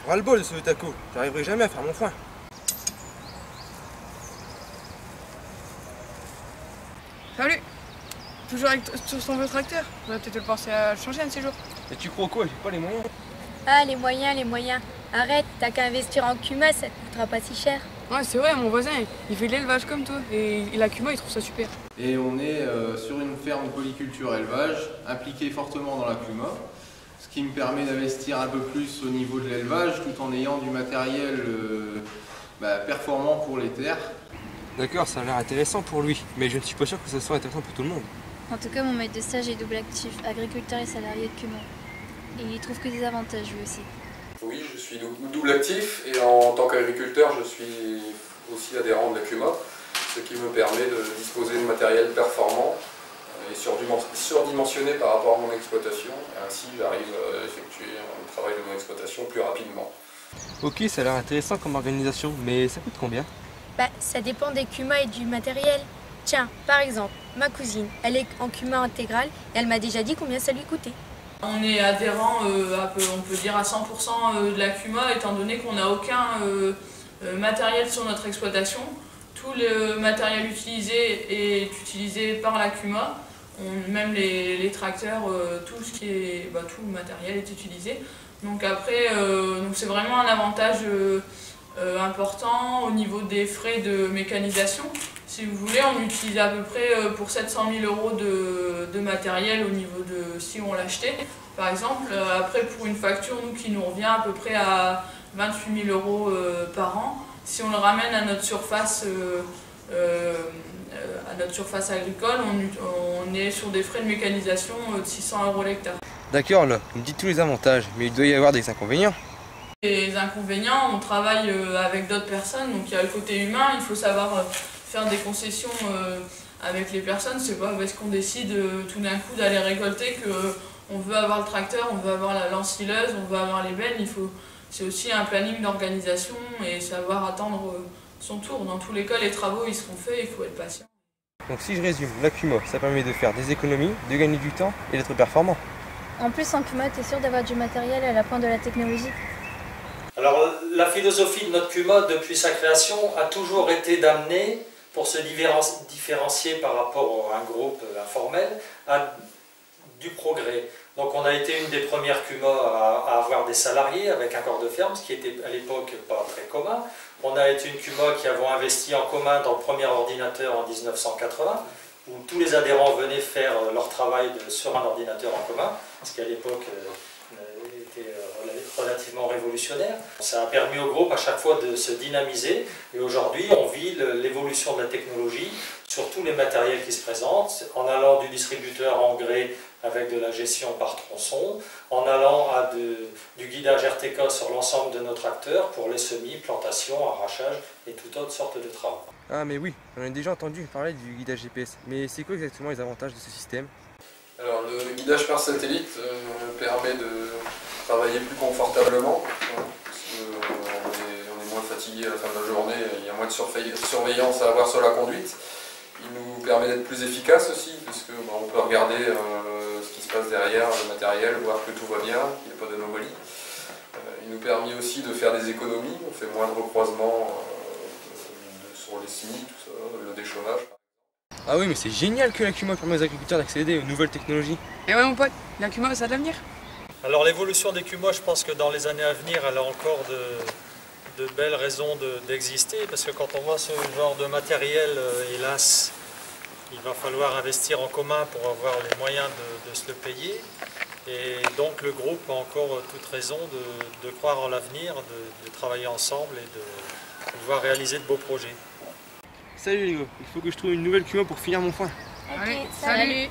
Ras-le-bol de ce taco, j'arriverai jamais à faire mon foin. Salut! Toujours avec sur ton vieux tracteur? On va peut-être le penser à le changer un de ces jours. Et tu crois quoi? J'ai pas les moyens. Ah, les moyens, les moyens. Arrête, t'as qu'à investir en Cuma, ça te coûtera pas si cher. Ouais, c'est vrai, mon voisin, il fait de l'élevage comme toi. Et la Cuma, il trouve ça super. Et on est sur une ferme polyculture élevage, impliquée fortement dans la Cuma, ce qui me permet d'investir un peu plus au niveau de l'élevage tout en ayant du matériel performant pour les terres. D'accord, ça a l'air intéressant pour lui, mais je ne suis pas sûr que ça soit intéressant pour tout le monde. En tout cas, mon maître de stage est double actif, agriculteur et salarié de Cuma. Et il trouve que des avantages lui aussi. Oui, je suis double actif et en tant qu'agriculteur, je suis aussi adhérent de la Cuma, ce qui me permet de disposer de matériel performant et surdimensionné par rapport à mon exploitation. Et ainsi, j'arrive à effectuer le travail de mon exploitation plus rapidement. Ok, ça a l'air intéressant comme organisation, mais ça coûte combien? Bah, ça dépend des Cuma et du matériel. Tiens, par exemple, ma cousine, elle est en Cuma intégrale et elle m'a déjà dit combien ça lui coûtait. On est adhérent, on peut dire à 100% de la Cuma, étant donné qu'on n'a aucun matériel sur notre exploitation. Tout le matériel utilisé est utilisé par la Cuma, même les tracteurs, tout le matériel est utilisé. Donc après, c'est vraiment un avantage important au niveau des frais de mécanisation. Si vous voulez, on utilise à peu près pour 700 000 € de matériel au niveau de si on l'achetait. Par exemple, après pour une facture qui nous revient à peu près à 28 000 € par an, si on le ramène à notre surface, agricole, on est sur des frais de mécanisation de 600 € l'hectare. D'accord, là, vous me dites tous les avantages, mais il doit y avoir des inconvénients. Les inconvénients, on travaille avec d'autres personnes, donc il y a le côté humain, il faut savoir faire des concessions avec les personnes. C'est pas parce qu'on décide tout d'un coup d'aller récolter qu'on veut avoir le tracteur, on veut avoir l'ensileuse, on veut avoir les belles. C'est aussi un planning d'organisation et savoir attendre son tour. Dans tous les cas, les travaux ils seront faits, il faut être patient. Donc si je résume, la Cuma, ça permet de faire des économies, de gagner du temps et d'être performant. En plus, en Cuma, t'es sûr d'avoir du matériel à la pointe de la technologie. Alors la philosophie de notre Cuma depuis sa création a toujours été d'amener, pour se différencier par rapport à un groupe informel, à du progrès. Donc on a été une des premières Cuma à avoir des salariés avec un corps de ferme, ce qui était à l'époque pas très commun. On a été une Cuma qui avons investi en commun dans le premier ordinateur en 1980, où tous les adhérents venaient faire leur travail sur un ordinateur en commun, ce qui à l'époque était relativement révolutionnaire. Ça a permis au groupe à chaque fois de se dynamiser et aujourd'hui on vit l'évolution de la technologie sur tous les matériels qui se présentent, en allant du distributeur engrais avec de la gestion par tronçon, en allant à du guidage RTK sur l'ensemble de nos tracteurs pour les semis, plantations, arrachage et toute autre sorte de travaux. Ah mais oui, j'en ai déjà entendu parler du guidage GPS, mais c'est quoi exactement les avantages de ce système? Alors, le guidage par satellite permet de travailler plus confortablement, parce qu'on est moins fatigué à la fin de la journée, il y a moins de surveillance à avoir sur la conduite. Il nous permet d'être plus efficace aussi, parce qu'on peut regarder ce qui se passe derrière le matériel, voir que tout va bien, qu'il n'y a pas d'anomalie. Il nous permet aussi de faire des économies, on fait moins de recroisements sur les semis, tout ça, le déchômage. Ah oui, mais c'est génial que la Cuma permet aux agriculteurs d'accéder aux nouvelles technologies. Et ouais, mon pote, la Cuma, ça a de l'avenir. Alors l'évolution des Cuma, je pense que dans les années à venir, elle a encore de belles raisons d'exister, parce que quand on voit ce genre de matériel, hélas, il va falloir investir en commun pour avoir les moyens de se le payer. Et donc le groupe a encore toute raison de croire en l'avenir, de travailler ensemble et de pouvoir réaliser de beaux projets. Salut les gars, il faut que je trouve une nouvelle Cuma pour finir mon foin. Allez, salut.